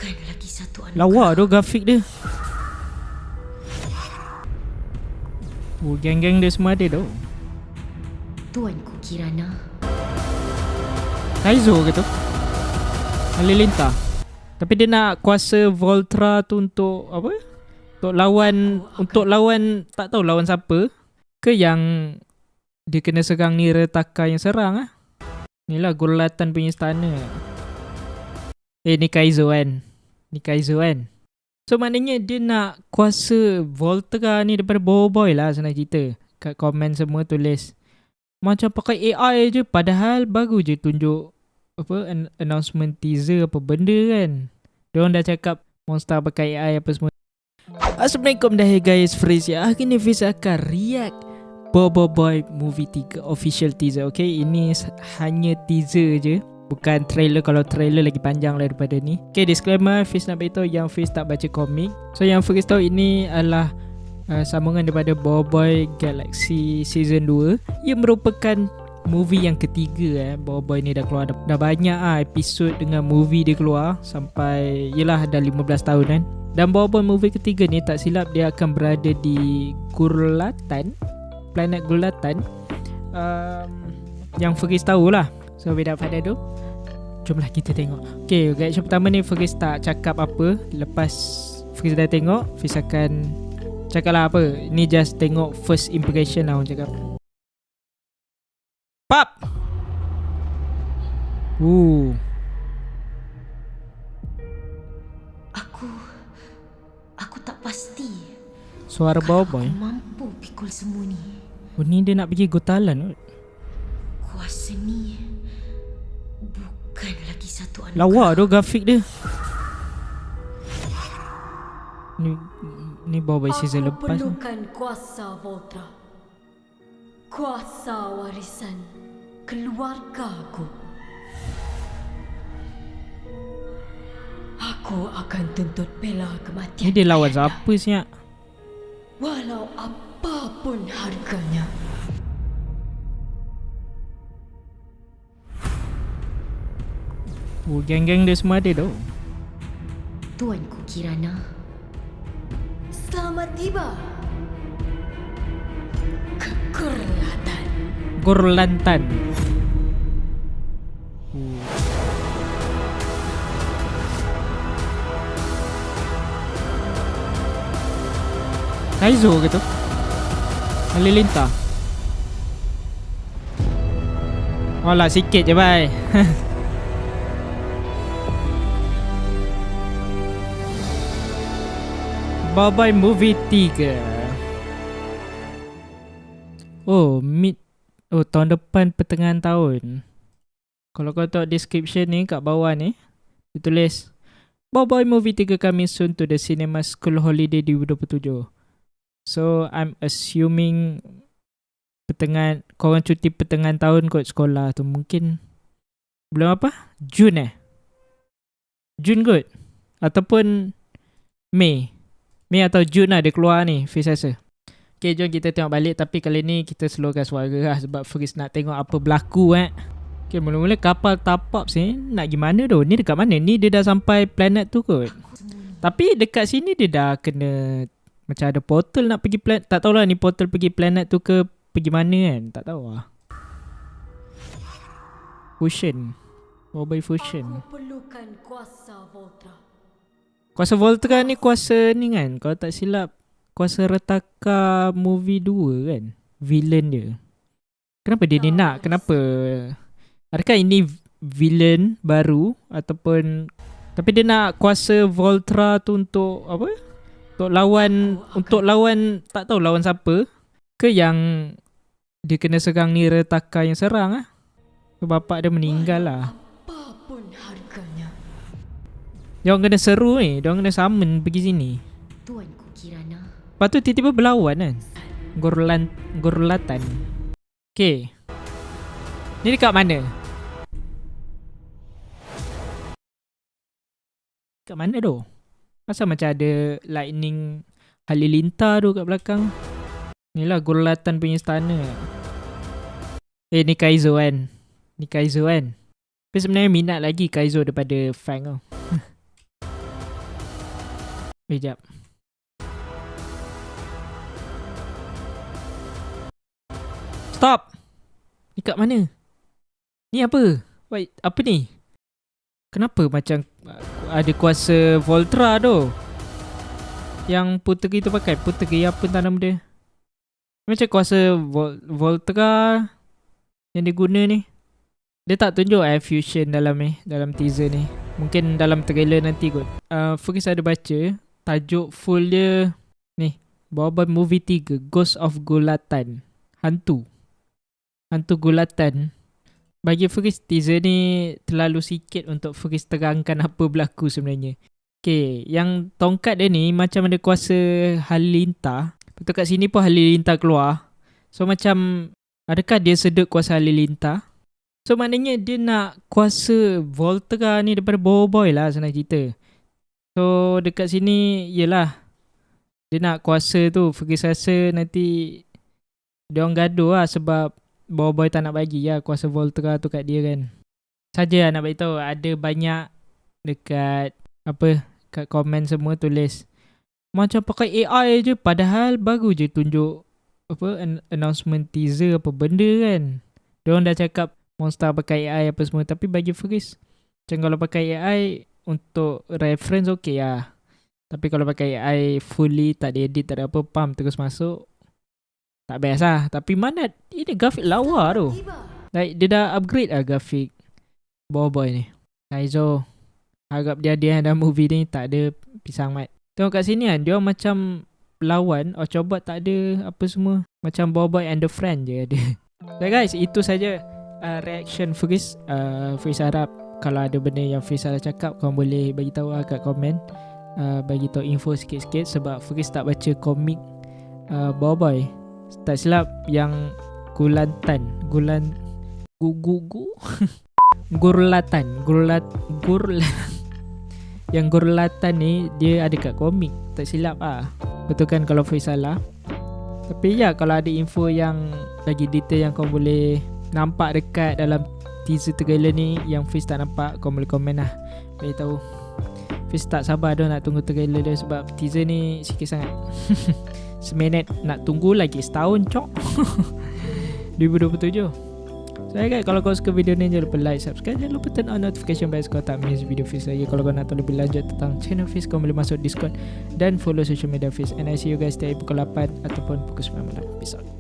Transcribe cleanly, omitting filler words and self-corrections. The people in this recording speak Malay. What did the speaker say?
Bukan lagi satu anak. Lawa tu grafik dia. Oh, geng-geng dia semua ada tu. Tuanku Kirana. Kaizo ke tu? Halilintar. Tapi dia nak kuasa Voltra tu untuk apa? Untuk lawan tak tahu lawan siapa ke yang dia kena serang ni Retaka yang serang ah. Inilah Gurlatan punya istana. Ni Kaizo kan. So maknanya dia nak kuasa Voltra ni daripada Boy lah senang cerita. Kat komen semua tulis macam pakai AI je, padahal baru je tunjuk apa announcement teaser apa benda kan. Diorang dah cakap monster pakai AI apa semua. Assalamualaikum dah guys, Freeze ya. Hari ni Fiz akan react Boy Movie 3 official teaser. Okay, ini hanya teaser je, bukan trailer. Kalau trailer lagi panjang lah daripada ni. Okay, disclaimer, Fiz nak beritahu yang Fiz tak baca komik. So yang Fiz tahu ini adalah sambungan daripada Boy Galaxy Season 2. Ia merupakan movie yang ketiga. Boy ni dah keluar dah banyak episod dengan movie dia keluar sampai yelah dah 15 tahun kan. Dan Boy movie ketiga ni tak silap dia akan berada di Gurlatan, planet Gurlatan, yang Fiz tahu lah. So without further ado, jomlah kita tengok. Okay, reaction pertama ni Fiz tak cakap apa. Lepas Fiz dah tengok, Fiz akan cakap lah apa. Ni just tengok first impression lah orang cakap. Pap! Aku tak pasti Suara kalau Boy. aku mampu pikul semua ni. Oh, ni dia nak pergi Gotalan. Kuasa ni bukan lagi satu anak. Lawa tu grafik dia. Ni Boy season Aku lepas. perlukan kuasa Voltra. Kuasa warisan keluargaku. Aku akan tuntut bela kematian. Ni dia lawan ayahanda, siapa siap? walau apapun harganya. Oh, geng-geng dia semua ada tu. Tuanku Kirana. Selamat tiba ke Gurlatan. Gurlantan. Kaizo ke tu? Halilintar. Alah sikit je bye. Boy Movie 3. Tahun depan pertengahan tahun. Kalau kau tengok description ni kat bawah ni, dia tulis Boy Movie 3 coming soon to the cinema school holiday 2027. So I'm assuming korang cuti pertengahan tahun kot sekolah tu. Mungkin bulan apa? Jun kot? Ataupun Mei atau Jun lah dia keluar ni Fiz rasa. Okay, jom kita tengok balik. Tapi kali ni kita slowkan suara lah sebab Fiz nak tengok apa berlaku Okay, mula-mula kapal tapak sini nak gimana tu? Ni dekat mana? Ni dia dah sampai planet tu kot. Tapi dekat sini dia dah kena macam ada portal nak pergi planet. Tak tahulah ni portal pergi planet tu ke pergi mana kan. Tak tahu lah. Fusion. Boy Fusion. Aku perlukan kuasa Voltra. Kuasa Voltra ni kuasa ni kan. Kalau tak silap kuasa Retaka movie 2 kan. Villain dia. Kenapa dia ni nak? Kenapa? Adakah ini villain baru ataupun tapi dia nak kuasa Voltra tu untuk apa? Untuk lawan tak tahu lawan siapa ke yang dia kena serang ni Retaka yang serang ah. Bapak dia meninggal lah. Apapun harganya. Diorang kena seru ni. Diorang kena summon pergi sini. Tuanku Kirana. Lepas tu tiba-tiba berlawan kan. Gurlatan. Okay. Ni dekat mana? Dekat mana tu? Masa macam ada lightning halilintar tu kat belakang. Ni lah Gurlatan punya istana. Ni Kaizo kan. Tapi sebenarnya minat lagi Kaizo daripada Fang tau. Sekejap. Stop. Ni kat mana? Ni apa? Wait, apa ni? Kenapa macam ada kuasa Voltra tu? Yang puteri tu pakai. Puteri apa entah nama dia. Macam kuasa Voltra yang dia guna ni. Dia tak tunjuk air fusion dalam ni, dalam teaser ni. Mungkin dalam trailer nanti kot. First ada baca tajuk full dia ni, Bawah Movie 3, Ghost of Gulatan. Hantu Gulatan. Bagi Firis, teaser ni terlalu sikit untuk Firis terangkan apa berlaku sebenarnya. Okay, yang tongkat dia ni macam ada kuasa halilintar. Betul kat sini pun halilintar keluar. So macam, adakah dia sedut kuasa halilintar? So maknanya dia nak kuasa Voltra ni daripada Boboiboy lah senang cerita. So dekat sini, yelah, dia nak kuasa tu. Firis rasa nanti dia orang gaduh lah sebab Boboiboy tak nak bagi lah kuasa Voltra tu kat dia kan. Saja nak beritahu, ada banyak dekat kat komen semua tulis macam pakai AI je, padahal baru je tunjuk announcement teaser apa benda kan. Diorang dah cakap Monster pakai AI apa semua, tapi bagi Firis macam kalau pakai AI untuk reference okey lah. Tapi kalau pakai AI fully tak ada edit, tak ada apa, pump terus masuk, tak best lah. Tapi mana ini grafik lawa tu. Like dia dah upgrade lah grafik Boboiboy ni. Kaizo harap dia dalam movie ni tak ada pisang mat. Tengok kat sini kan, dia macam lawan Octobot tak ada apa semua. Macam Boboiboy and the Friend je ada. So guys, itu saja reaction Firis. Firis harap kalau ada benda yang Firis salah cakap, korang boleh bagi tahu lah kat komen. Bagi tahu info sikit-sikit sebab Firis tak baca komik Boboiboy. Tak silap yang Gurlatan yang Gurlatan ni dia ada kat komik. Tak silap lah. Betul kan kalau Firis salah. Tapi ya, kalau ada info yang lagi detail yang kau boleh nampak dekat dalam teaser trailer ni yang Firis tak nampak, kau boleh komen lah. Beritahu. Firis tak sabar dah nak tunggu trailer dia sebab teaser ni sikit sangat. Seminit nak tunggu lagi setahun cok. 2027. So guys, kalau kau suka video ni jangan lupa like, subscribe, jangan lupa turn on notification bell supaya kau tak miss video Fiz lagi. Kalau kau nak tahu lebih lanjut tentang channel Fiz, kau boleh masuk Discord dan follow social media Fiz. And I see you guys setiap pukul 8 ataupun pukul 9 malam. Peace out.